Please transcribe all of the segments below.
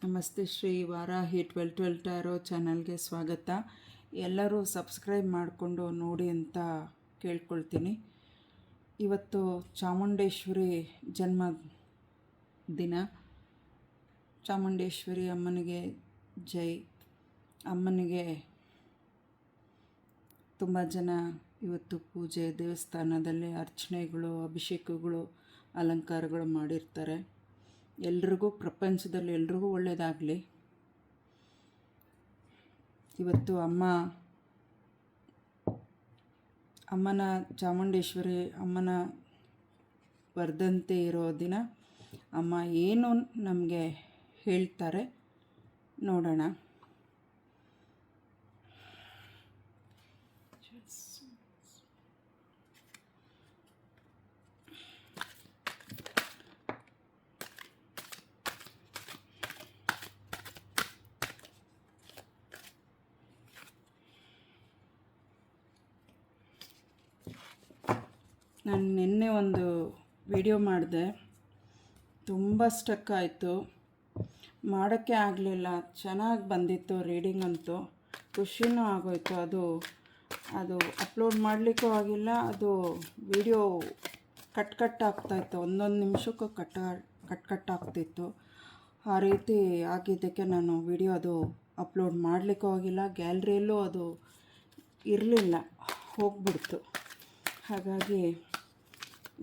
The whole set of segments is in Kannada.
ನಮಸ್ತೆ ಶ್ರೀ ವಾರಾಹಿ 1212 ಟ್ಯಾರೋ ಚಾನಲ್ಗೆ ಸ್ವಾಗತ. ಎಲ್ಲರೂ ಸಬ್ಸ್ಕ್ರೈಬ್ ಮಾಡಿಕೊಂಡು ನೋಡಿ ಅಂತ ಕೇಳ್ಕೊಳ್ತೀನಿ. ಇವತ್ತು ಚಾಮುಂಡೇಶ್ವರಿ ಜನ್ಮ ದಿನ. ಚಾಮುಂಡೇಶ್ವರಿ ಅಮ್ಮನಿಗೆ ಜೈ. ಅಮ್ಮನಿಗೆ ತುಂಬ ಜನ ಇವತ್ತು ಪೂಜೆ, ದೇವಸ್ಥಾನದಲ್ಲಿ ಅರ್ಚನೆಗಳು, ಅಭಿಷೇಕಗಳು, ಅಲಂಕಾರಗಳು ಮಾಡಿರ್ತಾರೆ. ಎಲ್ರಿಗೂ, ಪ್ರಪಂಚದಲ್ಲಿ ಎಲ್ರಿಗೂ ಒಳ್ಳೆಯದಾಗಲಿ. ಇವತ್ತು ಅಮ್ಮನ ಚಾಮುಂಡೇಶ್ವರಿ ಅಮ್ಮನ ವರ್ಧಂತಿ ಇರೋ ದಿನ. ಅಮ್ಮ ಏನು ನಮಗೆ ಹೇಳ್ತಾರೆ ನೋಡೋಣ. ನಾನು ನಿನ್ನೆ ಒಂದು ವಿಡಿಯೋ ಮಾಡಿದೆ, ತುಂಬ ಸ್ಟಕ್ ಆಯಿತು, ಮಾಡೋಕ್ಕೆ ಆಗಲಿಲ್ಲ. ಚೆನ್ನಾಗಿ ಬಂದಿತ್ತು ರೀಡಿಂಗ್ ಅಂತೂ, ಖುಷಿನೂ ಆಗೋಯ್ತು. ಅದು ಅಪ್ಲೋಡ್ ಮಾಡಲಿಕ್ಕೂ ಆಗಿಲ್ಲ. ಅದು ವಿಡಿಯೋ ಕಟ್ ಆಗ್ತಾಯಿತ್ತು, ಒಂದೊಂದು ನಿಮಿಷಕ್ಕೂ ಕಟ್ ಆಗ್ತಿತ್ತು. ಆ ರೀತಿ ಆಗಿದ್ದಕ್ಕೆ ನಾನು ವಿಡಿಯೋ ಅದು ಅಪ್ಲೋಡ್ ಮಾಡಲಿಕ್ಕೂ ಆಗಿಲ್ಲ. ಗ್ಯಾಲರಿಯಲ್ಲೂ ಅದು ಇರಲಿಲ್ಲ, ಹೋಗ್ಬಿಡ್ತು. ಹಾಗಾಗಿ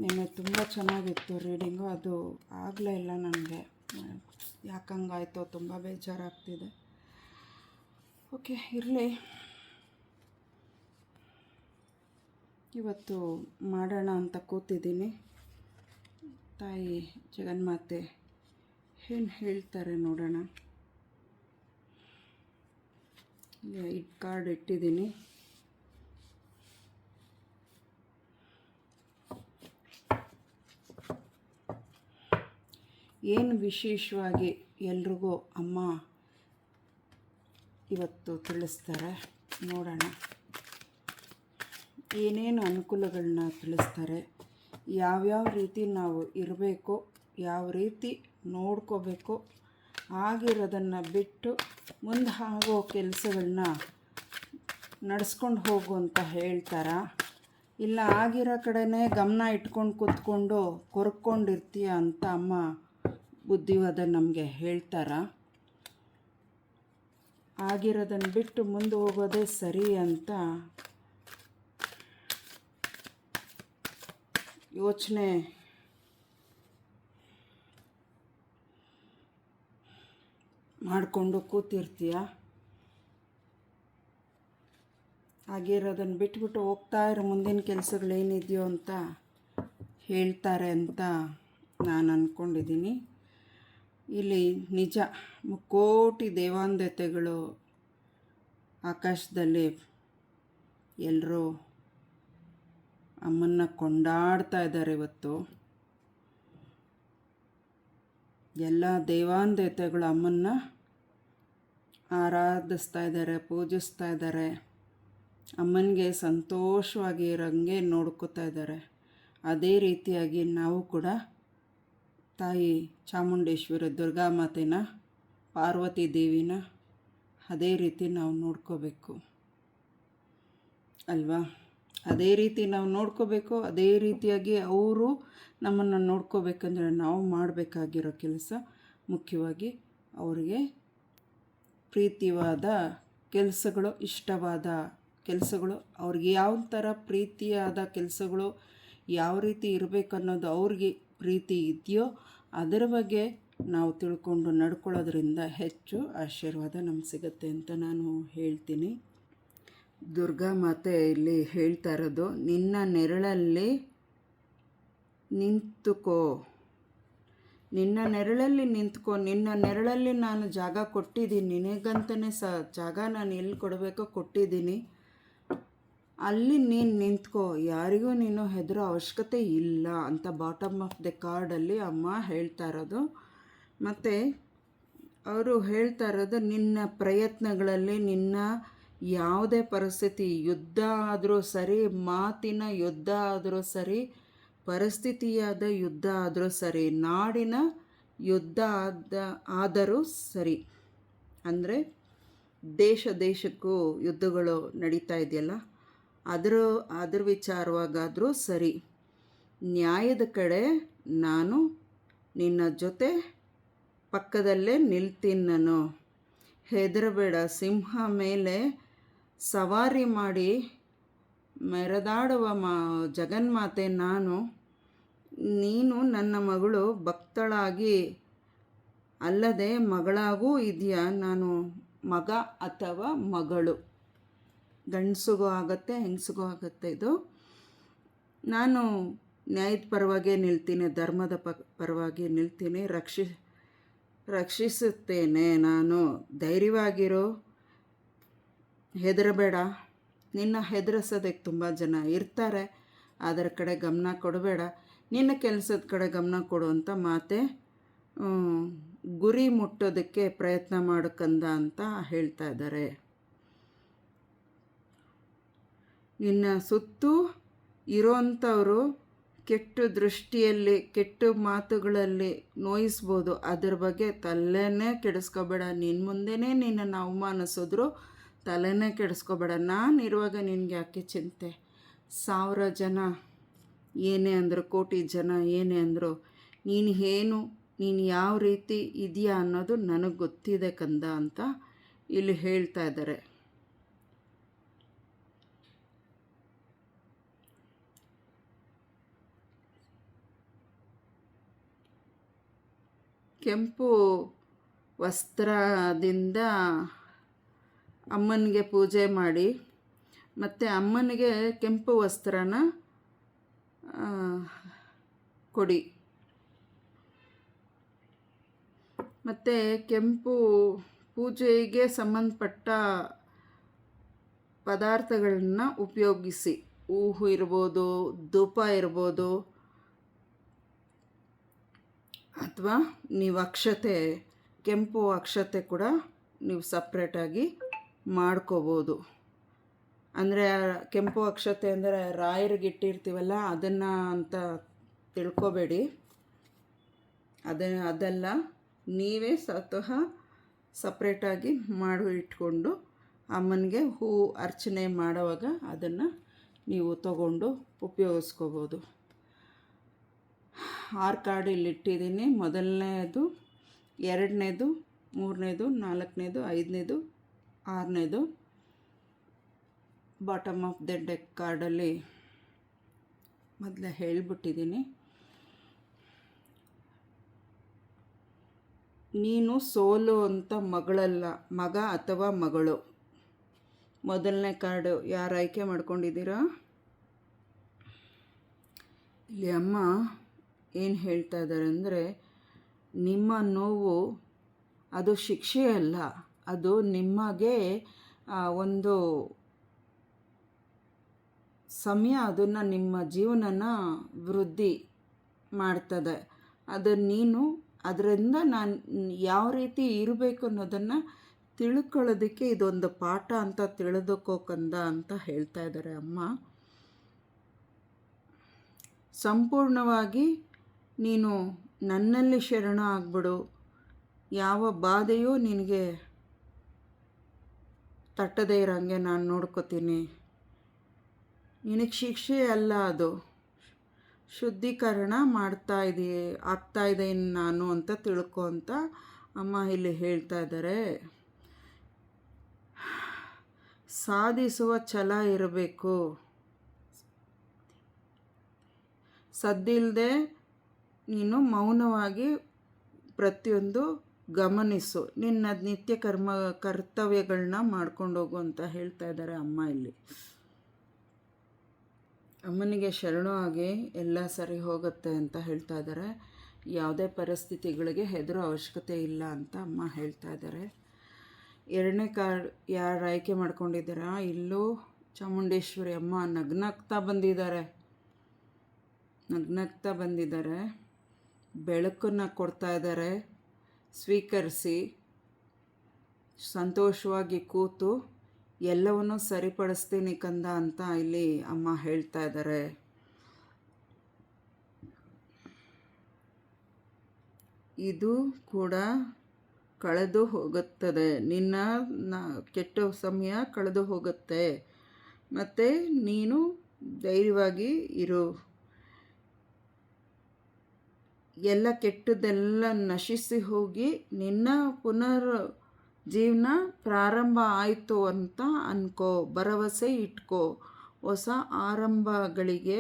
ನಿನ್ನೆ ತುಂಬ ಚೆನ್ನಾಗಿತ್ತು ರೀಡಿಂಗು, ಅದು ಆಗಲೇ ಇಲ್ಲ ನನಗೆ. ಯಾಕಂಗಾಯಿತೋ ತುಂಬ ಬೇಜಾರಾಗ್ತಿದೆ. ಓಕೆ, ಇರಲಿ. ಇವತ್ತು ಮಾಡೋಣ ಅಂತ ಕೂತಿದ್ದೀನಿ. ತಾಯಿ ಜಗನ್ಮಾತೆ ಏನು ಹೇಳ್ತಾರೆ ನೋಡೋಣ. ಕಾರ್ಡ್ ಇಟ್ಟಿದ್ದೀನಿ. ಏನು ವಿಶೇಷವಾಗಿ ಎಲ್ರಿಗೂ ಅಮ್ಮ ಇವತ್ತು ತಿಳಿಸ್ತಾರೆ ನೋಡೋಣ. ಏನೇನು ಅನುಕೂಲಗಳನ್ನ ತಿಳಿಸ್ತಾರೆ, ಯಾವ್ಯಾವ ರೀತಿ ನಾವು ಇರಬೇಕು, ಯಾವ ರೀತಿ ನೋಡ್ಕೋಬೇಕು, ಆಗಿರೋದನ್ನು ಬಿಟ್ಟು ಮುಂದೆ ಆಗೋ ಕೆಲಸಗಳನ್ನ ನಡೆಸ್ಕೊಂಡು ಹೋಗು ಅಂತ ಹೇಳ್ತಾರ, ಇಲ್ಲ ಆಗಿರೋ ಕಡೆನೇ ಗಮನ ಇಟ್ಕೊಂಡು ಕೂತ್ಕೊಂಡು ಕೊರ್ಕೊಂಡಿರ್ತೀಯ ಅಂತ ಅಮ್ಮ ಬುದ್ಧಿವಾದ ನಮಗೆ ಹೇಳ್ತಾರ. ಆಗಿರೋದನ್ನು ಬಿಟ್ಟು ಮುಂದೆ ಹೋಗೋದೇ ಸರಿ ಅಂತ ಯೋಚನೆ ಮಾಡಿಕೊಂಡು ಕೂತಿರ್ತೀಯ. ಆಗಿರೋದನ್ನು ಬಿಟ್ಬಿಟ್ಟು ಹೋಗ್ತಾ ಇರೋ ಮುಂದಿನ ಕೆಲಸಗಳೇನಿದೆಯೋ ಅಂತ ಹೇಳ್ತಾರೆ ಅಂತ ನಾನು ಅಂದ್ಕೊಂಡಿದ್ದೀನಿ. ಇಲ್ಲಿ ನಿಜ, ಮುಕ್ಕೋಟಿ ದೇವಾಂದೇವತೆಗಳು ಆಕಾಶದಲ್ಲಿ ಎಲ್ಲರೂ ಅಮ್ಮನ್ನ ಕೊಂಡಾಡ್ತಾ ಇದ್ದಾರೆ. ಇವತ್ತು ಎಲ್ಲ ದೇವಾಂದೇವತೆಗಳು ಅಮ್ಮನ್ನ ಆರಾಧಿಸ್ತಾ ಇದ್ದಾರೆ, ಪೂಜಿಸ್ತಾ ಇದ್ದಾರೆ, ಅಮ್ಮನಿಗೆ ಸಂತೋಷವಾಗಿ ಇರೋಂಗೆ ನೋಡ್ಕೋತಾ ಇದ್ದಾರೆ. ಅದೇ ರೀತಿಯಾಗಿ ನಾವು ಕೂಡ ತಾಯಿ ಚಾಮುಂಡೇಶ್ವರಿ, ದುರ್ಗಾ ಮಾತೆನ, ಪಾರ್ವತಿ ದೇವಿನ ಅದೇ ರೀತಿ ನಾವು ನೋಡ್ಕೋಬೇಕು ಅಲ್ವಾ? ಅದೇ ರೀತಿ ನಾವು ನೋಡ್ಕೋಬೇಕು. ಅದೇ ರೀತಿಯಾಗಿ ಅವರು ನಮ್ಮನ್ನು ನೋಡ್ಕೋಬೇಕಂದ್ರೆ ನಾವು ಮಾಡಬೇಕಾಗಿರೋ ಕೆಲಸ ಮುಖ್ಯವಾಗಿ ಅವರಿಗೆ ಪ್ರೀತಿವಾದ ಕೆಲಸಗಳು, ಇಷ್ಟವಾದ ಕೆಲಸಗಳು, ಅವ್ರಿಗೆ ಯಾವ ಥರ ಪ್ರೀತಿಯಾದ ಕೆಲಸಗಳು ಯಾವ ರೀತಿ ಇರಬೇಕನ್ನೋದು ಅವ್ರಿಗೆ ಪ್ರೀತಿ ಇದೆಯೋ ಅದರ ಬಗ್ಗೆ ನಾವು ತಿಳ್ಕೊಂಡು ನಡ್ಕೊಳ್ಳೋದ್ರಿಂದ ಹೆಚ್ಚು ಆಶೀರ್ವಾದ ನಮ್ಗೆ ಸಿಗುತ್ತೆ ಅಂತ ನಾನು ಹೇಳ್ತೀನಿ. ದುರ್ಗಾ ಮಾತೆ ಇಲ್ಲಿ ಹೇಳ್ತಾ ಇರೋದು, ನಿನ್ನ ನೆರಳಲ್ಲಿ ನಿಂತುಕೋ, ನಿನ್ನ ನೆರಳಲ್ಲಿ ನಿಂತ್ಕೋ. ನಿನ್ನ ನೆರಳಲ್ಲಿ ನಾನು ಜಾಗ ಕೊಟ್ಟಿದ್ದೀನಿ, ನಿನಗಂತಲೇ ಜಾಗ ನಾನು ಎಲ್ಲಿ ಕೊಡಬೇಕೋ ಕೊಟ್ಟಿದ್ದೀನಿ. ಅಲ್ಲಿ ನೀನು ನಿಂತ್ಕೋ, ಯಾರಿಗೂ ನೀನು ಹೆದರೋ ಅವಶ್ಯಕತೆ ಇಲ್ಲ ಅಂತ ಬಾಟಮ್ ಆಫ್ ದ ಕಾರ್ಡಲ್ಲಿ ಅಮ್ಮ ಹೇಳ್ತಾ ಇರೋದು. ಮತ್ತು ಅವರು ಹೇಳ್ತಾ ಇರೋದು, ನಿನ್ನ ಪ್ರಯತ್ನಗಳಲ್ಲಿ ನಿನ್ನ ಯಾವುದೇ ಪರಿಸ್ಥಿತಿ, ಯುದ್ಧ ಆದರೂ ಸರಿ, ಮಾತಿನ ಯುದ್ಧ ಆದರೂ ಸರಿ, ಪರಿಸ್ಥಿತಿಯಾದ ಯುದ್ಧ ಆದರೂ ಸರಿ, ನಾಡಿನ ಯುದ್ಧ ಆದರೂ ಸರಿ, ಅಂದರೆ ದೇಶಕ್ಕೂ ಯುದ್ಧಗಳು ನಡೀತಾ ಇದೆಯಲ್ಲ, ಅದ್ರ ವಿಚಾರವಾಗಾದರೂ ಸರಿ, ನ್ಯಾಯದ ಕಡೆ ನಾನು ನಿನ್ನ ಜೊತೆ ಪಕ್ಕದಲ್ಲೇ ನಿಲ್ತೀನಿ. ನಾನು ಹೆದರಬೇಡ, ಸಿಂಹ ಮೇಲೆ ಸವಾರಿ ಮಾಡಿ ಮೆರೆದಾಡುವ ಜಗನ್ಮಾತೆ ನಾನು. ನೀನು ನನ್ನ ಮಗಳು ಭಕ್ತಳಾಗಿ ಅಲ್ಲದೆ ಮಗಳಾಗೂ ಇದೆಯಾ. ನಾನು ಮಗ ಅಥವಾ ಮಗಳು, ಗಂಡಸಿಗೂ ಆಗತ್ತೆ ಹೆಂಗಸಿಗೂ ಆಗತ್ತೆ. ಇದು ನಾನು ನ್ಯಾಯದ ಪರವಾಗಿ ನಿಲ್ತೀನಿ, ಧರ್ಮದ ಪರವಾಗಿ ನಿಲ್ತೀನಿ, ರಕ್ಷಿಸುತ್ತೇನೆ. ನಾನು ಧೈರ್ಯವಾಗಿರೋ, ಹೆದರಬೇಡ. ನಿನ್ನ ಹೆದರಿಸೋದಕ್ಕೆ ತುಂಬ ಜನ ಇರ್ತಾರೆ, ಅದರ ಕಡೆ ಗಮನ ಕೊಡಬೇಡ, ನಿನ್ನ ಕೆಲಸದ ಕಡೆ ಗಮನ ಕೊಡುವಂಥ ಮಾತೆ ಗುರಿ ಮುಟ್ಟೋದಕ್ಕೆ ಪ್ರಯತ್ನ ಮಾಡಕಂದ ಅಂತ ಹೇಳ್ತಾ ಇದ್ದಾರೆ. ನಿನ್ನ ಸುತ್ತೂ ಇರೋಂಥವರು ಕೆಟ್ಟ ದೃಷ್ಟಿಯಲ್ಲಿ, ಕೆಟ್ಟ ಮಾತುಗಳಲ್ಲಿ ನೋಯಿಸ್ಬೋದು. ಅದ್ರ ಬಗ್ಗೆ ತಲೆನೇ ಕೆಡಿಸ್ಕೋಬೇಡ. ನಿನ್ನ ಮುಂದೆನೇ ನಿನ್ನನ್ನು ಅವಮಾನಿಸಿದ್ರು ತಲೆನೇ ಕೆಡಿಸ್ಕೋಬೇಡ. ನಾನಿರುವಾಗ ನಿನಗೆ ಯಾಕೆ ಚಿಂತೆ? 1000 ಜನ ಏನೇ ಅಂದರು, ಕೋಟಿ ಜನ ಏನೇ ಅಂದರು, ನೀನು ಯಾವ ರೀತಿ ಇದೆಯಾ ಅನ್ನೋದು ನನಗೆ ಗೊತ್ತಿದೆ ಕಂದ ಅಂತ ಇಲ್ಲಿ ಹೇಳ್ತಾ ಇದ್ದಾರೆ. ಕೆಂಪು ವಸ್ತ್ರದಿಂದ ಅಮ್ಮನಿಗೆ ಪೂಜೆ ಮಾಡಿ, ಮತ್ತು ಅಮ್ಮನಿಗೆ ಕೆಂಪು ವಸ್ತ್ರನ ಕೊಡಿ. ಮತ್ತು ಕೆಂಪು ಪೂಜೆಗೆ ಸಂಬಂಧಪಟ್ಟ ಪದಾರ್ಥಗಳನ್ನ ಉಪಯೋಗಿಸಿ, ಹೂವು ಇರ್ಬೋದು, ಧೂಪ ಇರ್ಬೋದು, ಅಥವಾ ನೀವು ಅಕ್ಷತೆ, ಕೆಂಪು ಅಕ್ಷತೆ ಕೂಡ ನೀವು ಸಪ್ರೇಟಾಗಿ ಮಾಡ್ಕೋಬೋದು. ಅಂದರೆ ಕೆಂಪು ಅಕ್ಷತೆ ಅಂದರೆ ರಾಯರಿಗೆ ಇಟ್ಟಿರ್ತೀವಲ್ಲ ಅದನ್ನು ಅಂತ ತಿಳ್ಕೊಬೇಡಿ. ಅದೆಲ್ಲ ನೀವೇ ಸ್ವತಃ ಸಪ್ರೇಟಾಗಿ ಇಟ್ಕೊಂಡು ಅಮ್ಮನಿಗೆ ಹೂವು ಅರ್ಚನೆ ಮಾಡೋವಾಗ ಅದನ್ನು ನೀವು ತಗೊಂಡು ಉಪಯೋಗಿಸ್ಕೋಬೋದು. 6 ಕಾರ್ಡ್ ಇಲ್ಲಿ ಇಟ್ಟಿದ್ದೀನಿ. ಮೊದಲನೇದು, 2ನೇದು, 3ನೇದು, 4ನೇದು, 5ನೇದು, 6ನೇದು ಬಾಟಮ್ ಆಫ್ ದ ಡೆಕ್ ಕಾರ್ಡಲ್ಲಿ ಮೊದಲೇ ಹೇಳಿಬಿಟ್ಟಿದ್ದೀನಿ. ನೀನು ಸೋಲು ಅಂತ ಮಗಳಲ್ಲ, ಮಗ ಅಥವಾ ಮಗಳು. ಮೊದಲನೇ ಕಾರ್ಡು ಯಾರು ಆಯ್ಕೆ ಮಾಡ್ಕೊಂಡಿದ್ದೀರಾ? ಇಲ್ಲಿ ಅಮ್ಮ ಏನು ಹೇಳ್ತಾ ಇದ್ದಾರೆ ಅಂದರೆ, ನಿಮ್ಮ ನೋವು ಅದು ಶಿಕ್ಷೆ ಅಲ್ಲ, ಅದು ನಿಮಗೆ ಒಂದು ಸಮಯ, ಅದನ್ನು ನಿಮ್ಮ ಜೀವನನ ವೃದ್ಧಿ ಮಾಡ್ತದೆ. ನೀನು ಅದರಿಂದ ನಾನು ಯಾವ ರೀತಿ ಇರಬೇಕು ಅನ್ನೋದನ್ನು ತಿಳ್ಕೊಳ್ಳೋದಕ್ಕೆ ಇದೊಂದು ಪಾಠ ಅಂತ ತಿಳಿದುಕೋಕಂದ ಅಂತ ಹೇಳ್ತಾ ಇದ್ದಾರೆ ಅಮ್ಮ. ಸಂಪೂರ್ಣವಾಗಿ ನೀನು ನನ್ನಲ್ಲಿ ಶರಣ ಆಗ್ಬಿಡು. ಯಾವ ಬಾಧೆಯೂ ನಿನಗೆ ತಟ್ಟದೇ ಇರೋಂಗೆ ನಾನು ನೋಡ್ಕೋತೀನಿ. ನಿನಗೆ ಶಿಕ್ಷೆ ಅಲ್ಲ, ಅದು ಶುದ್ಧೀಕರಣ ಆಗ್ತಾಯಿದೆ ನಾನು ಅಂತ ತಿಳ್ಕೊ ಅಂತ ಅಮ್ಮ ಇಲ್ಲಿ ಹೇಳ್ತಾ ಇದ್ದಾರೆ. ಸಾಧಿಸುವ ಛಲ ಇರಬೇಕು. ಸದ್ದಿಲ್ಲದೆ ನೀನು ಮೌನವಾಗಿ ಪ್ರತಿಯೊಂದು ಗಮನಿಸು, ನಿನ್ನ ನಿತ್ಯ ಕರ್ತವ್ಯಗಳನ್ನ ಮಾಡ್ಕೊಂಡು ಹೋಗು ಅಂತ ಹೇಳ್ತಾ ಇದ್ದಾರೆ ಅಮ್ಮ ಇಲ್ಲಿ. ಅಮ್ಮನಿಗೆ ಶರಣು ಆಗಿ ಎಲ್ಲ ಸರಿ ಹೋಗುತ್ತೆ ಅಂತ ಹೇಳ್ತಾ ಇದ್ದಾರೆ. ಯಾವುದೇ ಪರಿಸ್ಥಿತಿಗಳಿಗೆ ಹೆದರೋ ಅವಶ್ಯಕತೆ ಇಲ್ಲ ಅಂತ ಅಮ್ಮ ಹೇಳ್ತಾ ಇದ್ದಾರೆ. 2ನೇ ಕಾರ್ಡ್ ಯಾರು ಆಯ್ಕೆ ಮಾಡ್ಕೊಂಡಿದ್ದೀರಾ? ಇಲ್ಲೂ ಚಾಮುಂಡೇಶ್ವರಿ ಅಮ್ಮ ನಗ್ನಗ್ತಾ ಬಂದಿದ್ದಾರೆ, ಬೆಳಕನ್ನು ಕೊಡ್ತಾ ಇದ್ದಾರೆ. ಸ್ವೀಕರಿಸಿ ಸಂತೋಷವಾಗಿ ಕೂತು ಎಲ್ಲವನ್ನೂ ಸರಿಪಡಿಸ್ತೀನಿ ಕಂದ ಅಂತ ಇಲ್ಲಿ ಅಮ್ಮ ಹೇಳ್ತಾ ಇದ್ದಾರೆ. ಇದು ಕೂಡ ಕಳೆದು ಹೋಗುತ್ತದೆ. ನಿನ್ನ ಕೆಟ್ಟ ಸಮಯ ಕಳೆದು ಹೋಗುತ್ತೆ. ಮತ್ತು ನೀನು ಧೈರ್ಯವಾಗಿ ಇರು. ಎಲ್ಲ ಕೆಟ್ಟದ್ದೆಲ್ಲ ನಶಿಸಿ ಹೋಗಿ ನಿನ್ನ ಪುನರ್ ಜೀವನ ಪ್ರಾರಂಭ ಆಯಿತು ಅಂತ ಅನ್ಕೋ, ಭರವಸೆ ಇಟ್ಕೋ. ಹೊಸ ಆರಂಭಗಳಿಗೆ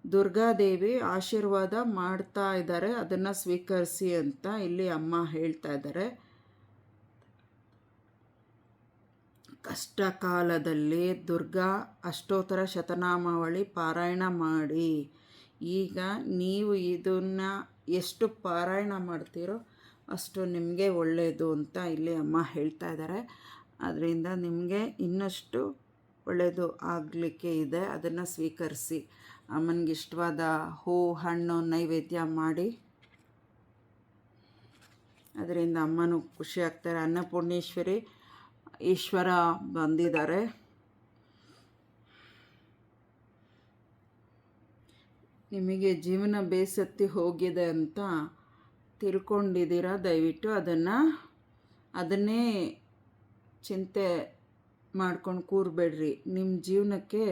ದುರ್ಗಾದೇವಿ ಆಶೀರ್ವಾದ ಮಾಡ್ತಾ ಇದ್ದಾರೆ, ಅದನ್ನು ಸ್ವೀಕರಿಸಿ ಅಂತ ಇಲ್ಲಿ ಅಮ್ಮ ಹೇಳ್ತಾ ಇದ್ದಾರೆ. ಕಷ್ಟ ಕಾಲದಲ್ಲಿ ದುರ್ಗಾ ಅಷ್ಟೋತ್ತರ ಶತನಾಮಾವಳಿ ಪಾರಾಯಣ ಮಾಡಿ. ಈಗ ನೀವು ಇದನ್ನು ಎಷ್ಟು ಪಾರಾಯಣ ಮಾಡ್ತೀರೋ ಅಷ್ಟು ನಿಮಗೆ ಒಳ್ಳೆಯದು ಅಂತ ಇಲ್ಲಿ ಅಮ್ಮ ಹೇಳ್ತಾ ಇದ್ದಾರೆ. ಅದರಿಂದ ನಿಮಗೆ ಇನ್ನಷ್ಟು ಒಳ್ಳೆಯದು ಆಗಲಿಕ್ಕೆ ಇದೆ, ಅದನ್ನು ಸ್ವೀಕರಿಸಿ. ಅಮ್ಮನಿಗೆ ಇಷ್ಟವಾದ ಹೂವು ಹಣ್ಣು ನೈವೇದ್ಯ ಮಾಡಿ, ಅದರಿಂದ ಅಮ್ಮನೂ ಖುಷಿ ಆಗ್ತಾರೆ. ಅನ್ನಪೂರ್ಣೇಶ್ವರಿ ಈಶ್ವರ ಬಂದಿದ್ದಾರೆ. ನಿಮಗೆ ಜೀವನ ಬೇಸತ್ತಿ ಹೋಗಿದೆ ಅಂತ ತಿಳ್ಕೊಂಡಿದ್ದೀರಾ, ದಯವಿಟ್ಟು ಅದನ್ನೇ ಚಿಂತೆ ಮಾಡ್ಕೊಂಡು ಕೂರಬೇಡ್ರಿ. ನಿಮ್ಮ ಜೀವನಕ್ಕೆ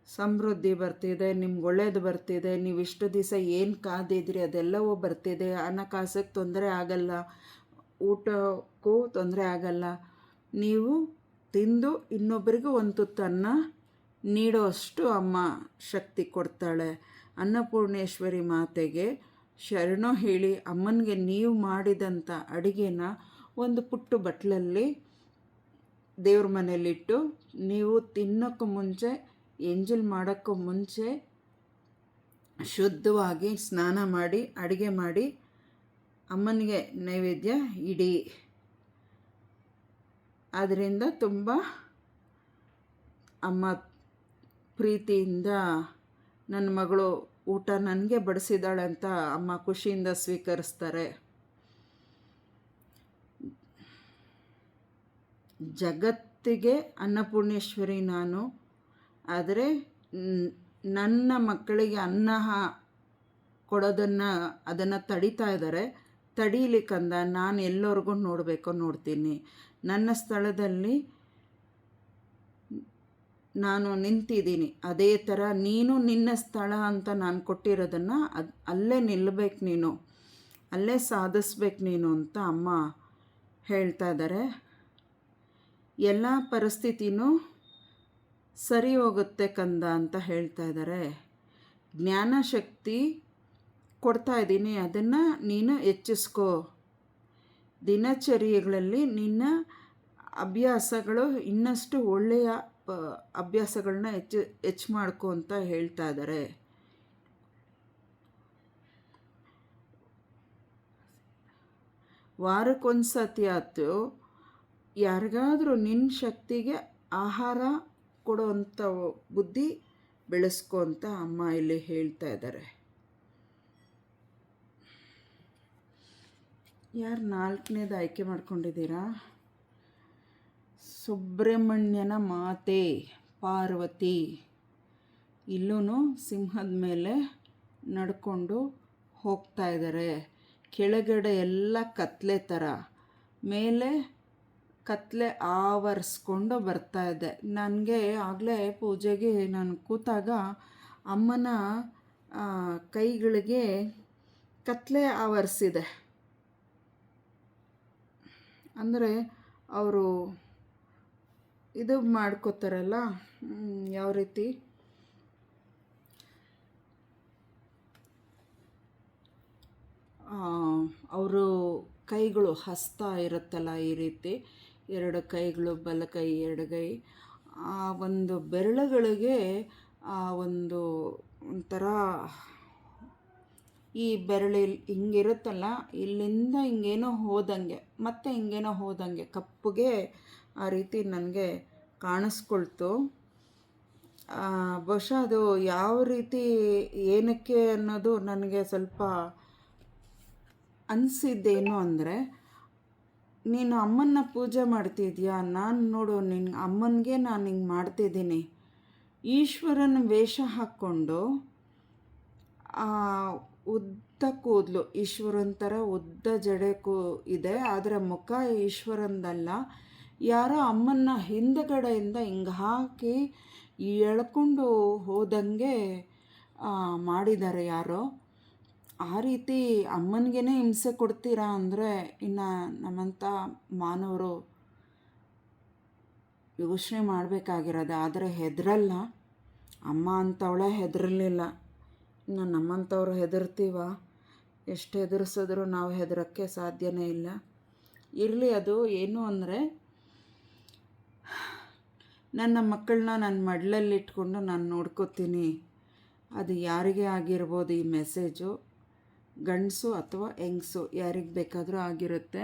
ಸಮೃದ್ಧಿ ಬರ್ತಿದೆ, ನಿಮ್ಗೆ ಒಳ್ಳೇದು ಬರ್ತಿದೆ. ನೀವು ಇಷ್ಟು ದಿವಸ ಏನು ಕಾದಿದ್ರಿ ಅದೆಲ್ಲವೂ ಬರ್ತಿದೆ. ಹಣಕಾಸಿಗೆ ತೊಂದರೆ ಆಗಲ್ಲ, ಊಟಕ್ಕೂ ತೊಂದರೆ ಆಗಲ್ಲ. ನೀವು ತಿಂದು ಇನ್ನೊಬ್ಬರಿಗೆ ಒಂದು ತುತ್ತನ್ನ ನೀಡೋಷ್ಟು ಅಮ್ಮ ಶಕ್ತಿ ಕೊಡ್ತಾಳೆ. ಅನ್ನಪೂರ್ಣೇಶ್ವರಿ ಮಾತೆಗೆ ಶರಣು ಹೇಳಿ ಅಮ್ಮನಿಗೆ ನೀವು ಮಾಡಿದಂಥ ಅಡುಗೆನ ಒಂದು ಪುಟ್ಟ ಬಟ್ಲಲ್ಲಿ ದೇವ್ರ ಮನೆಯಲ್ಲಿಟ್ಟು ನೀವು ತಿನ್ನೋಕ್ಕೂ ಮುಂಚೆ, ಎಂಜಲ್ ಮಾಡೋಕ್ಕೂ ಮುಂಚೆ ಶುದ್ಧವಾಗಿ ಸ್ನಾನ ಮಾಡಿ ಅಡುಗೆ ಮಾಡಿ ಅಮ್ಮನಿಗೆ ನೈವೇದ್ಯ ಇಡಿ. ಅದರಿಂದ ತುಂಬ ಅಮ್ಮ ಪ್ರೀತಿಯಿಂದ ನನ್ನ ಮಗಳು ಊಟ ನನಗೆ ಬಡಿಸಿದಾಳೆ ಅಂತ ಅಮ್ಮ ಖುಷಿಯಿಂದ ಸ್ವೀಕರಿಸ್ತಾರೆ. ಜಗತ್ತಿಗೆ ಅನ್ನಪೂರ್ಣೇಶ್ವರಿ ನಾನು. ಆದರೆ ನನ್ನ ಮಕ್ಕಳಿಗೆ ಅನ್ನ ಅದನ್ನು ತಡೀತಾ ಇದ್ದಾರೆ. ತಡೀಲಿಕ್ಕಂದ ನಾನು ಎಲ್ಲರಿಗೂ ನೋಡ್ತೀನಿ. ನನ್ನ ಸ್ಥಳದಲ್ಲಿ ನಾನು ನಿಂತಿದ್ದೀನಿ. ಅದೇ ಥರ ನೀನು ನಿನ್ನ ಸ್ಥಳ ಅಂತ ನಾನು ಕೊಟ್ಟಿರೋದನ್ನು ಅಲ್ಲೇ ನಿಲ್ಲಬೇಕು, ನೀನು ಅಲ್ಲೇ ಸಾಧಿಸ್ಬೇಕು ನೀನು ಅಂತ ಅಮ್ಮ ಹೇಳ್ತಾ ಇದ್ದಾರೆ. ಎಲ್ಲ ಪರಿಸ್ಥಿತಿನೂ ಸರಿ ಹೋಗುತ್ತೆ ಕಂದ ಅಂತ ಹೇಳ್ತಾ ಇದ್ದಾರೆ. ಜ್ಞಾನಶಕ್ತಿ ಕೊಡ್ತಾ ಇದ್ದೀನಿ, ಅದನ್ನು ನೀನು ಹೆಚ್ಚಿಸ್ಕೋ. ದಿನಚರ್ಯೆಗಳಲ್ಲಿ ನಿನ್ನ ಅಭ್ಯಾಸಗಳು ಇನ್ನಷ್ಟು ಒಳ್ಳೆಯ ಅಭ್ಯಾಸಗಳನ್ನ ಹೆಚ್ಚು ಮಾಡ್ಕೊ ಅಂತ ಹೇಳ್ತಾ ಇದ್ದಾರೆ. ವಾರಕ್ಕೊಂದು ಸತಿ ಆಯ್ತು ಯಾರಿಗಾದರೂ ನಿನ್ನ ಶಕ್ತಿಗೆ ಆಹಾರ ಕೊಡೋವಂಥ ಬುದ್ಧಿ ಬೆಳೆಸ್ಕೊ ಅಂತ ಅಮ್ಮ ಇಲ್ಲಿ ಹೇಳ್ತಾ ಇದ್ದಾರೆ. ಯಾರು 4ನೇದು ಆಯ್ಕೆ ಮಾಡ್ಕೊಂಡಿದ್ದೀರಾ? ಸುಬ್ರಹ್ಮಣ್ಯನ ಮಾತೆ ಪಾರ್ವತಿ. ಇಲ್ಲೂ ಸಿಂಹದ ಮೇಲೆ ನಡ್ಕೊಂಡು ಹೋಗ್ತಾ ಇದ್ದಾರೆ. ಕೆಳಗಡೆ ಎಲ್ಲ ಕತ್ಲೆ ಥರ, ಮೇಲೆ ಕತ್ಲೆ ಆವರಿಸ್ಕೊಂಡು ಬರ್ತಾ ಇದೆ. ನನಗೆ ಆಗಲೇ ಪೂಜೆಗೆ ನಾನು ಕೂತಾಗ ಅಮ್ಮನ ಕೈಗಳಿಗೆ ಕತ್ಲೆ ಆವರಿಸಿದೆ. ಅಂದರೆ ಅವರು ಇದು ಮಾಡ್ಕೋತಾರಲ್ಲ, ಯಾವ ರೀತಿ ಅವರು ಕೈಗಳು ಹಸ್ತ ಇರುತ್ತಲ್ಲ, ಈ ರೀತಿ 2 ಕೈಗಳು, ಬಲಕೈ ಎಡಗೈ, ಆ ಒಂದು ಬೆರಳುಗಳಿಗೆ ಒಂದು ಒಂಥರ ಈ ಬೆರಳಲ್ಲಿ ಹಿಂಗಿರುತ್ತಲ್ಲ, ಇಲ್ಲಿಂದ ಹಿಂಗೇನೋ ಹೋದಂಗೆ ಮತ್ತೆ ಹಿಂಗೇನೋ ಹೋದಂಗೆ ಕಪ್ಪುಗೆ ಆ ರೀತಿ ನನಗೆ ಕಾಣಿಸ್ಕೊಳ್ತು. ಬಹುಶಃ ಅದು ಯಾವ ರೀತಿ ಏನಕ್ಕೆ ಅನ್ನೋದು ನನಗೆ ಸ್ವಲ್ಪ ಅನಿಸಿದ್ದೇನು ಅಂದರೆ, ನೀನು ಅಮ್ಮನ್ನ ಪೂಜೆ ಮಾಡ್ತಿದ್ಯಾ, ನಾನು ನೋಡು ನಿನ್ನ ಅಮ್ಮನಿಗೆ ನಾನು ಹಿಂಗೆ ಮಾಡ್ತಿದ್ದೀನಿ. ಈಶ್ವರನ ವೇಷ ಹಾಕ್ಕೊಂಡು ಉದ್ದ ಕೂದಲು, ಈಶ್ವರನ್ ಥರ ಉದ್ದ ಜಡೆ ಇದೆ, ಆದರೆ ಮುಖ ಈಶ್ವರಂದಲ್ಲ. ಯಾರೋ ಅಮ್ಮನ್ನ ಹಿಂದಗಡೆಯಿಂದ ಹಿಂಗೆ ಹಾಕಿ ಎಳ್ಕೊಂಡು ಹೋದಂಗೆ ಮಾಡಿದ್ದಾರೆ ಯಾರೋ. ಆ ರೀತಿ ಅಮ್ಮನಿಗೇ ಹಿಂಸೆ ಕೊಡ್ತೀರಾ ಅಂದರೆ ಇನ್ನು ನಮ್ಮಂಥ ಮಾನವರು ಯೋಚನೆ ಮಾಡಬೇಕಾಗಿರೋದು. ಆದರೆ ಹೆದರಲ್ಲ, ಅಮ್ಮ ಅಂತವಳೆ ಹೆದರಲಿಲ್ಲ. ಇನ್ನು ನಮ್ಮಂಥವ್ರು ಹೆದರ್ತೀವ? ಎಷ್ಟು ಹೆದರ್ಸಿದ್ರೂ ನಾವು ಹೆದರೋಕ್ಕೆ ಸಾಧ್ಯನೇ ಇಲ್ಲ. ಇರಲಿ, ಅದು ಏನು ಅಂದರೆ ನನ್ನ ಮಕ್ಕಳನ್ನ ನನ್ನ ಮಡ್ಲಲ್ಲಿಟ್ಕೊಂಡು ನಾನು ನೋಡ್ಕೋತೀನಿ. ಅದು ಯಾರಿಗೆ ಆಗಿರ್ಬೋದು ಈ ಮೆಸೇಜು, ಗಂಡಸು ಅಥವಾ ಹೆಂಗಸು ಯಾರಿಗೆ ಬೇಕಾದರೂ ಆಗಿರುತ್ತೆ.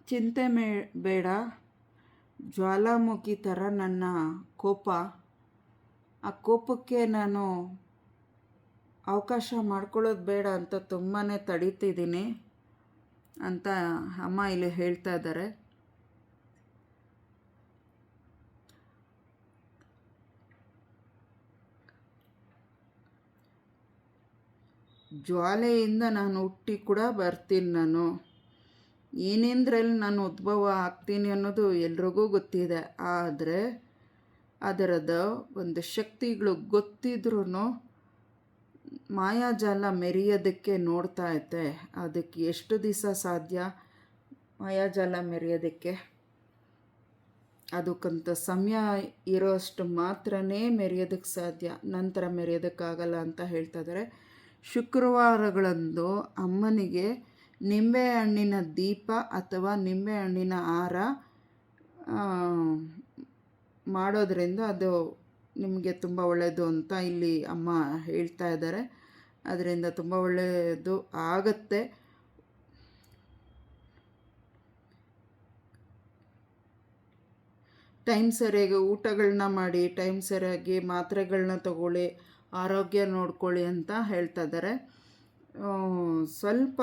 ಚಿಂತೆ ಬೇಡ. ಜ್ವಾಲಾಮುಖಿ ಥರ ನನ್ನ ಕೋಪ, ಆ ಕೋಪಕ್ಕೆ ನಾನು ಅವಕಾಶ ಮಾಡ್ಕೊಳ್ಳೋದು ಬೇಡ ಅಂತ ತುಂಬಾ ತಡೀತಿದ್ದೀನಿ ಅಂತ ಅಮ್ಮ ಇಲ್ಲಿ ಹೇಳ್ತಾ ಇದ್ದಾರೆ. ಜ್ವಾಲೆಯಿಂದ ನಾನು ಹುಟ್ಟಿ ಕೂಡ ಬರ್ತೀನಿ. ನಾನು ಏನೇಂದ್ರಲ್ಲಿ ನಾನು ಉದ್ಭವ ಆಗ್ತೀನಿ ಅನ್ನೋದು ಎಲ್ರಿಗೂ ಗೊತ್ತಿದೆ. ಆದರೆ ಅದರದ ಒಂದು ಶಕ್ತಿಗಳು ಗೊತ್ತಿದ್ರೂ ಮಾಯಾಜಾಲ ಮೆರೆಯೋದಕ್ಕೆ ನೋಡ್ತಾ ಐತೆ. ಅದಕ್ಕೆ ಎಷ್ಟು ದಿವಸ ಸಾಧ್ಯ ಮಾಯಾಜಾಲ ಮೆರೆಯೋದಕ್ಕೆ? ಅದಕ್ಕಂತ ಸಮಯ ಇರೋಷ್ಟು ಮಾತ್ರನೇ ಮೆರೆಯೋದಕ್ಕೆ ಸಾಧ್ಯ, ನಂತರ ಮೆರೆಯೋದಕ್ಕಾಗಲ್ಲ ಅಂತ ಹೇಳ್ತಾ ಇದ್ದಾರೆ. ಶುಕ್ರವಾರಗಳಂದು ಅಮ್ಮನಿಗೆ ನಿಂಬೆಹಣ್ಣಿನ ದೀಪ ಅಥವಾ ನಿಂಬೆಹಣ್ಣಿನ ಹಾರ ಮಾಡೋದ್ರಿಂದ ಅದು ನಿಮಗೆ ತುಂಬ ಒಳ್ಳೆಯದು ಅಂತ ಇಲ್ಲಿ ಅಮ್ಮ ಹೇಳ್ತಾ ಇದ್ದಾರೆ. ಅದರಿಂದ ತುಂಬ ಒಳ್ಳೆಯದು ಆಗುತ್ತೆ. ಟೈಮ್ ಸರಿಯಾಗಿ ಊಟಗಳನ್ನ ಮಾಡಿ, ಟೈಮ್ ಸರಿಯಾಗಿ ಮಾತ್ರೆಗಳನ್ನ ತಗೊಳ್ಳಿ, ಆರೋಗ್ಯ ನೋಡ್ಕೊಳ್ಳಿ ಅಂತ ಹೇಳ್ತಾ ಇದ್ದಾರೆ. ಸ್ವಲ್ಪ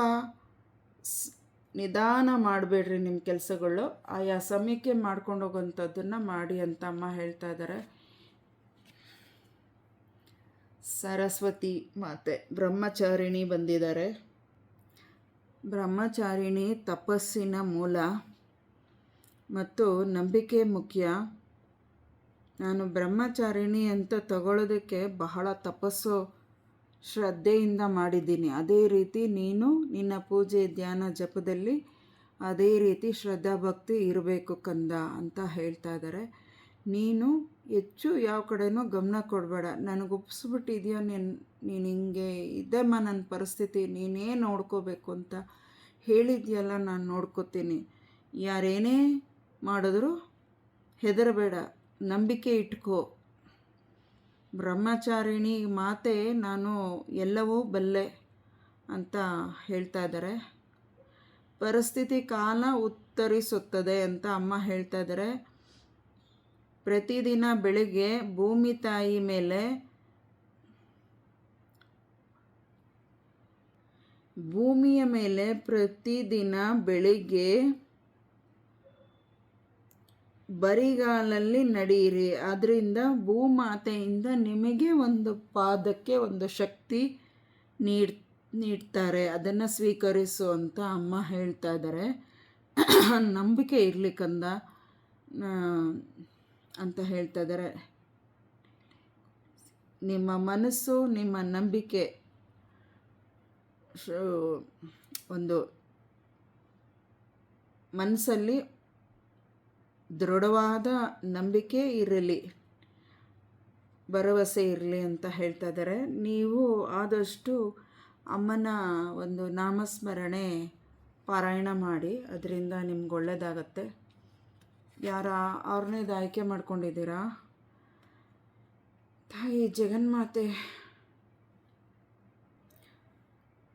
ನಿಧಾನ ಮಾಡಬೇಡ್ರಿ ನಿಮ್ಮ ಕೆಲಸಗಳು, ಆಯಾ ಸಮಯಕ್ಕೆ ಮಾಡ್ಕೊಂಡು ಹೋಗೋಂಥದ್ದನ್ನು ಮಾಡಿ ಅಂತ ಅಮ್ಮ ಹೇಳ್ತಾ ಇದ್ದಾರೆ. ಸರಸ್ವತಿ ಮಾತೆ ಬ್ರಹ್ಮಚಾರಿಣಿ ಬಂದಿದ್ದಾರೆ. ಬ್ರಹ್ಮಚಾರಿಣಿ ತಪಸ್ಸಿನ ಮೂಲ ಮತ್ತು ನಂಬಿಕೆ ಮುಖ್ಯ. ನಾನು ಬ್ರಹ್ಮಚಾರಿಣಿ ಅಂತ ತಗೊಳ್ಳೋದಕ್ಕೆ ಬಹಳ ತಪಸ್ಸು ಶ್ರದ್ಧೆಯಿಂದ ಮಾಡಿದ್ದೀನಿ. ಅದೇ ರೀತಿ ನೀನು ನಿನ್ನ ಪೂಜೆ ಧ್ಯಾನ ಜಪದಲ್ಲಿ ಅದೇ ರೀತಿ ಶ್ರದ್ಧಾಭಕ್ತಿ ಇರಬೇಕು ಕಂದ ಅಂತ ಹೇಳ್ತಾ ಇದ್ದಾರೆ. ನೀನು ಹೆಚ್ಚು ಯಾವ ಕಡೆನೂ ಗಮನ ಕೊಡಬೇಡ. ನನಗೆ ಒಪ್ಪಿಸ್ಬಿಟ್ಟಿದೆಯೋ ನೀನು ಹಿಂಗೆ ಇದೆಮ್ಮ ನನ್ನ ಪರಿಸ್ಥಿತಿ, ನೀನೇ ನೋಡ್ಕೋಬೇಕು ಅಂತ ಹೇಳಿದ್ಯಲ್ಲ, ನಾನು ನೋಡ್ಕೋತೀನಿ. ಯಾರೇನೇ ಮಾಡಿದ್ರು ಹೆದರಬೇಡ, ನಂಬಿಕೆ ಇಟ್ಕೋ. ಬ್ರಹ್ಮಚಾರಿಣಿ ಮಾತೆ ನಾನು ಎಲ್ಲವೂ ಬಲ್ಲೆ ಅಂತ ಹೇಳ್ತಾ ಇದ್ದಾರೆ. ಪರಿಸ್ಥಿತಿ ಕಾಲ ಉತ್ತರಿಸುತ್ತದೆ ಅಂತ ಅಮ್ಮ ಹೇಳ್ತಾ ಇದ್ದಾರೆ. ಪ್ರತಿದಿನ ಬೆಳಿಗ್ಗೆ ಭೂಮಿಯ ಮೇಲೆ ಪ್ರತಿದಿನ ಬೆಳಿಗ್ಗೆ ಬರಿಗಾಲಲ್ಲಿ ನಡೆಯಿರಿ. ಅದರಿಂದ ಭೂಮಾತೆಯಿಂದ ನಿಮಗೆ ಒಂದು ಪಾದಕ್ಕೆ ಒಂದು ಶಕ್ತಿ ನೀಡ್ತಾರೆ, ಅದನ್ನು ಸ್ವೀಕರಿಸು ಅಂತ ಅಮ್ಮ ಹೇಳ್ತಾ ಇದ್ದಾರೆ. ನಂಬಿಕೆ ಇರಲಿ ಕಂದ ಅಂತ ಹೇಳ್ತಾ ಇದ್ದಾರೆ. ನಿಮ್ಮ ಮನಸ್ಸು, ನಿಮ್ಮ ನಂಬಿಕೆ ಒಂದು ಮನಸ್ಸಲ್ಲಿ ದೃಢವಾದ ನಂಬಿಕೆ ಇರಲಿ, ಭರವಸೆ ಇರಲಿ ಅಂತ ಹೇಳ್ತಾ ಇದ್ದಾರೆ. ನೀವು ಆದಷ್ಟು ಅಮ್ಮನ ಒಂದು ನಾಮಸ್ಮರಣೆ ಪಾರಾಯಣ ಮಾಡಿ, ಅದರಿಂದ ನಿಮ್ಗೆ ಒಳ್ಳೆಯದಾಗತ್ತೆ. ಯಾರ 6ನೇದು ಆಯ್ಕೆ ಮಾಡ್ಕೊಂಡಿದ್ದೀರಾ? ತಾಯಿ ಜಗನ್ಮಾತೆ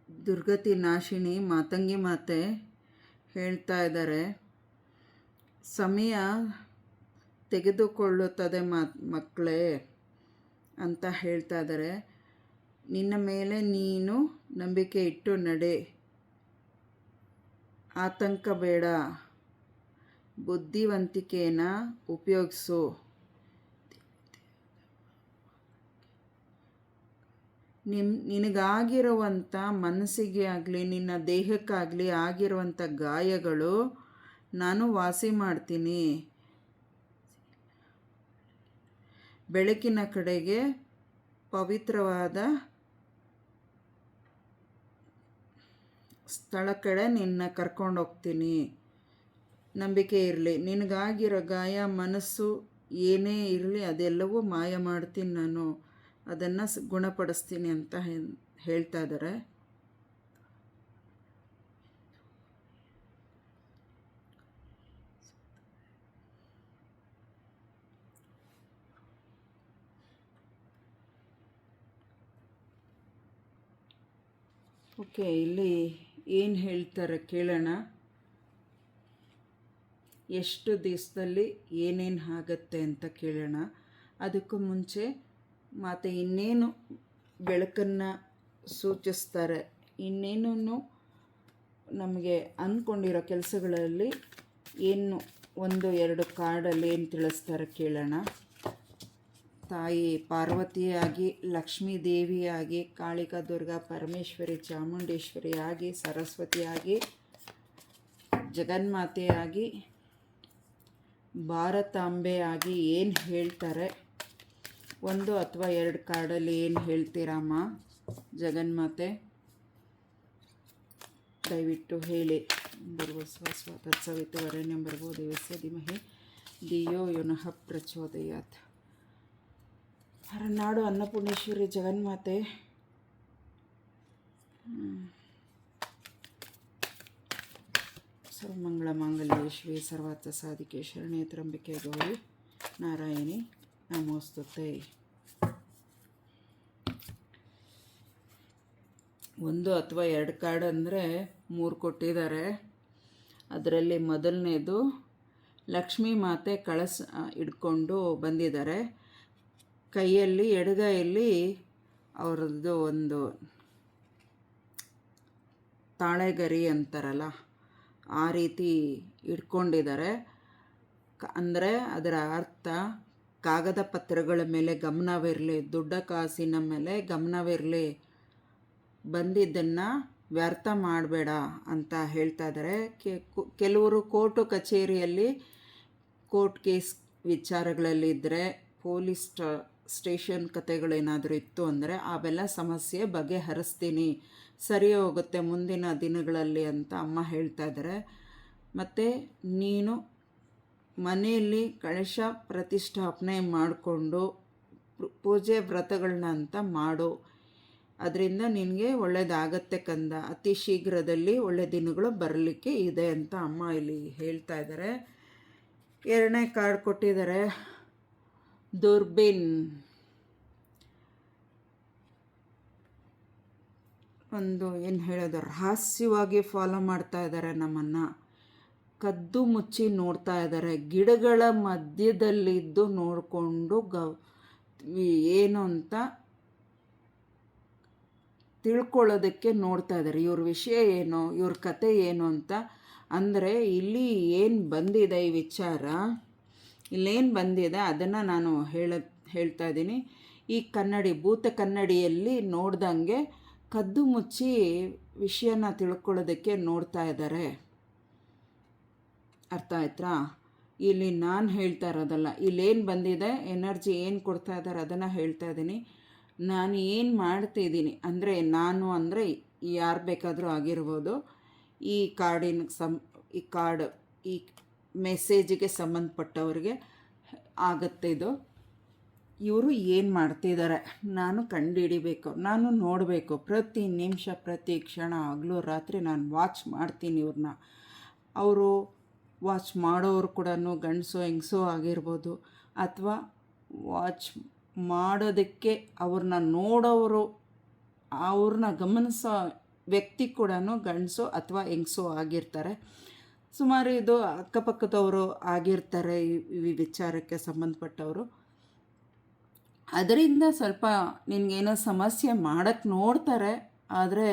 ದುರ್ಗತಿ ನಾಶಿನಿ ಮಾತಂಗಿ ಮಾತೆ ಹೇಳ್ತಾ ಇದ್ದಾರೆ. ಸಮಯ ತೆಗೆದುಕೊಳ್ಳುತ್ತದೆ ಮಕ್ಕಳೇ ಅಂತ ಹೇಳ್ತಾ ಇದ್ದಾರೆ. ನಿನ್ನ ಮೇಲೆ ನೀನು ನಂಬಿಕೆ ಇಟ್ಟು ನಡೆ, ಆತಂಕ ಬೇಡ, ಬುದ್ಧಿವಂತಿಕೆನ ಉಪಯೋಗಿಸು. ನಿನಗಾಗಿರುವಂಥ ಮನಸ್ಸಿಗೆ ಆಗಲಿ ನಿನ್ನ ದೇಹಕ್ಕಾಗಲಿ ಆಗಿರುವಂಥ ಗಾಯಗಳು ನಾನು ವಾಸಿ ಮಾಡ್ತೀನಿ. ಬೆಳಕಿನ ಕಡೆಗೆ ಪವಿತ್ರವಾದ ಸ್ಥಳ ಕಡೆ ನಿನ್ನ ಕರ್ಕೊಂಡೋಗ್ತೀನಿ. ನಂಬಿಕೆ ಇರಲಿ. ನಿನಗಾಗಿರೋ ಗಾಯ ಮನಸ್ಸು ಏನೇ ಇರಲಿ ಅದೆಲ್ಲವೂ ಮಾಯ ಮಾಡ್ತೀನಿ, ನಾನು ಅದನ್ನು ಗುಣಪಡಿಸ್ತೀನಿ ಅಂತ ಹೇಳ್ತಾ ಇದ್ದಾರೆ. ಓಕೆ, ಇಲ್ಲಿ ಏನು ಹೇಳ್ತಾರೆ ಕೇಳೋಣ. ಎಷ್ಟು ದಿವಸದಲ್ಲಿ ಏನೇನು ಆಗುತ್ತೆ ಅಂತ ಕೇಳೋಣ. ಅದಕ್ಕೂ ಮುಂಚೆ ಮತ್ತು ಇನ್ನೇನು ಬೆಳಕನ್ನು ಸೂಚಿಸ್ತಾರೆ, ಇನ್ನೇನು ನಮಗೆ ಅಂದ್ಕೊಂಡಿರೋ ಕೆಲಸಗಳಲ್ಲಿ ಏನು 1-2 ಕಾರ್ಡಲ್ಲಿ ಏನು ತಿಳಿಸ್ತಾರೆ ಕೇಳೋಣ. ತಾಯಿ ಪಾರ್ವತಿಯಾಗಿ, ಲಕ್ಷ್ಮೀ ದೇವಿಯಾಗಿ, ಕಾಳಿಕಾ ದುರ್ಗಾ ಪರಮೇಶ್ವರಿ ಚಾಮುಂಡೇಶ್ವರಿಯಾಗಿ, ಸರಸ್ವತಿಯಾಗಿ, ಜಗನ್ಮಾತೆಯಾಗಿ, ಭಾರತಾಂಬೆಯಾಗಿ ಏನು ಹೇಳ್ತಾರೆ? 1 ಅಥವಾ 2 ಕಾರ್ಡಲ್ಲಿ ಏನು ಹೇಳ್ತೀರಮ್ಮ ಜಗನ್ಮಾತೆ? ದಯವಿಟ್ಟು ಹೇಳಿ. ಭರ್ಗಸ್ವ ತತ್ಸವಿತುವರೆಣ್ಯಂ ಭರ್ಗೋ ದೇವಸ್ಯ ಧೀಮಹಿ ಧಿಯೋ ಯೋ ನಃ ಪ್ರಚೋದಯಾತ್. ಹೊರನಾಡು ಅನ್ನಪೂರ್ಣೇಶ್ವರಿ ಜಗನ್ಮಾತೆ, ಸರ್ವಮಂಗಳ ಮಾಂಗಲ್ಯೆ ಶಿವೆ ಸರ್ವಾರ್ಥ ಸಾಧಿಕೆ ಶರಣ್ಯೆ ತ್ರ್ಯಂಬಕೆ ಗೌರಿ ನಾರಾಯಣಿ ನಮೋಸ್ತುತೆ. 1 ಅಥವಾ 2 ಕಾರ್ಡ್ ಅಂದರೆ 3 ಕೊಟ್ಟಿದ್ದಾರೆ. ಅದರಲ್ಲಿ ಮೊದಲನೇದು ಲಕ್ಷ್ಮೀ ಮಾತೆ ಕಳಸ ಹಿಡ್ಕೊಂಡು ಬಂದಿದ್ದಾರೆ. ಕೈಯಲ್ಲಿ ಎಡಗೈಯಲ್ಲಿ ಅವ್ರದ್ದು ಒಂದು ತಾಳೆಗರಿ ಅಂತಾರಲ್ಲ ಆ ರೀತಿ ಇಟ್ಕೊಂಡಿದ್ದಾರೆ. ಅಂದರೆ ಅದರ ಅರ್ಥ ಕಾಗದ ಪತ್ರಗಳ ಮೇಲೆ ಗಮನವಿರಲಿ, ದುಡ್ಡ ಕಾಸಿನ ಮೇಲೆ ಗಮನವಿರಲಿ, ಬಂದಿದ್ದನ್ನು ವ್ಯರ್ಥ ಮಾಡಬೇಡ ಅಂತ ಹೇಳ್ತಾ ಇದ್ದಾರೆ. ಕೆಲವರು ಕೋರ್ಟು ಕಚೇರಿಯಲ್ಲಿ ಕೋರ್ಟ್ ಕೇಸ್ ವಿಚಾರಗಳಲ್ಲಿದ್ದರೆ, ಪೊಲೀಸ್ ಸ್ಟೇಷನ್ ಕತೆಗಳೇನಾದರೂ ಇತ್ತು ಅಂದರೆ ಅವೆಲ್ಲ ಸಮಸ್ಯೆ ಬಗೆಹರಿಸ್ತೀನಿ, ಸರಿ ಹೋಗುತ್ತೆ ಮುಂದಿನ ದಿನಗಳಲ್ಲಿ ಅಂತ ಅಮ್ಮ ಹೇಳ್ತಾ ಇದ್ದಾರೆ. ಮತ್ತು ನೀನು ಮನೆಯಲ್ಲಿ ಕಳಶ ಪ್ರತಿಷ್ಠಾಪನೆ ಮಾಡಿಕೊಂಡು ಪೂಜೆ ವ್ರತಗಳನ್ನ ಅಂತ ಮಾಡು, ಅದರಿಂದ ನಿನಗೆ ಒಳ್ಳೆಯದಾಗತ್ತೆ ಕಂದ, ಅತಿ ಶೀಘ್ರದಲ್ಲಿ ಒಳ್ಳೆಯ ದಿನಗಳು ಬರಲಿಕ್ಕೆ ಇದೆ ಅಂತ ಅಮ್ಮ ಇಲ್ಲಿ ಹೇಳ್ತಾ ಇದ್ದಾರೆ. 2ನೇ ಕಾರ್ಡ್ ಕೊಟ್ಟಿದ್ದಾರೆ, ದುರ್ಬಿನ್. ಒಂದು ಏನು ಹೇಳೋದು, ರಹಸ್ಯವಾಗಿ ಫಾಲೋ ಮಾಡ್ತಾ ಇದ್ದಾರೆ ನಮ್ಮನ್ನು, ಕದ್ದು ಮುಚ್ಚಿ ನೋಡ್ತಾ ಇದ್ದಾರೆ. ಗಿಡಗಳ ಮಧ್ಯದಲ್ಲಿದ್ದು ನೋಡಿಕೊಂಡು ಏನು ಅಂತ ತಿಳ್ಕೊಳ್ಳೋದಕ್ಕೆ ನೋಡ್ತಾ ಇದ್ದಾರೆ. ಇವ್ರ ವಿಷಯ ಏನು, ಇವ್ರ ಕತೆ ಏನು ಅಂತ. ಅಂದರೆ ಇಲ್ಲಿ ಏನು ಬಂದಿದೆ ಈ ವಿಚಾರ, ಇಲ್ಲೇನು ಬಂದಿದೆ ಅದನ್ನು ನಾನು ಹೇಳ್ತಾ ಇದ್ದೀನಿ. ಈ ಕನ್ನಡಿ, ಭೂತ ಕನ್ನಡಿಯಲ್ಲಿ ನೋಡ್ದಂಗೆ ಕದ್ದು ಮುಚ್ಚಿ ವಿಷಯನ ತಿಳ್ಕೊಳ್ಳೋದಕ್ಕೆ ನೋಡ್ತಾ ಇದ್ದಾರೆ. ಅರ್ಥ ಆಯ್ತಾ? ಇಲ್ಲಿ ನಾನು ಹೇಳ್ತಾ ಇರೋದಲ್ಲ, ಇಲ್ಲೇನು ಬಂದಿದೆ, ಎನರ್ಜಿ ಏನು ಕೊಡ್ತಾ ಇದ್ದಾರೆ ಅದನ್ನು ಹೇಳ್ತಾ ಇದ್ದೀನಿ. ನಾನು ಏನು ಮಾಡ್ತಿದ್ದೀನಿ ಅಂದರೆ, ನಾನು ಅಂದರೆ ಯಾರು ಬೇಕಾದರೂ ಆಗಿರ್ಬೋದು. ಈ ಈ ಮೆಸೇಜಿಗೆ ಸಂಬಂಧಪಟ್ಟವ್ರಿಗೆ ಆಗುತ್ತೆ ಇದು. ಇವರು ಏನು ಮಾಡ್ತಿದ್ದಾರೆ ನಾನು ಕಂಡುಹಿಡಿಬೇಕು, ನಾನು ನೋಡಬೇಕು. ಪ್ರತಿ ನಿಮಿಷ ಪ್ರತಿ ಕ್ಷಣ ಹಗಲು ರಾತ್ರಿ ನಾನು ವಾಚ್ ಮಾಡ್ತೀನಿ ಇವ್ರನ್ನ. ಅವರು ವಾಚ್ ಮಾಡೋರು ಕೂಡ ಗಂಡಸೋ ಹೆಂಗಸೋ ಆಗಿರ್ಬೋದು, ಅಥವಾ ವಾಚ್ ಮಾಡೋದಕ್ಕೆ ಅವ್ರನ್ನ ನೋಡೋರು, ಅವ್ರನ್ನ ಗಮನಿಸೋ ವ್ಯಕ್ತಿ ಕೂಡ ಗಂಡಸೋ ಅಥವಾ ಹೆಂಗಸೋ ಆಗಿರ್ತಾರೆ. ಸುಮಾರು ಇದು ಅಕ್ಕಪಕ್ಕದವರು ಆಗಿರ್ತಾರೆ ಈ ವಿಚಾರಕ್ಕೆ ಸಂಬಂಧಪಟ್ಟವರು. ಅದರಿಂದ ಸ್ವಲ್ಪ ನಿನಗೇನೋ ಸಮಸ್ಯೆ ಮಾಡೋಕ್ಕೆ ನೋಡ್ತಾರೆ, ಆದರೆ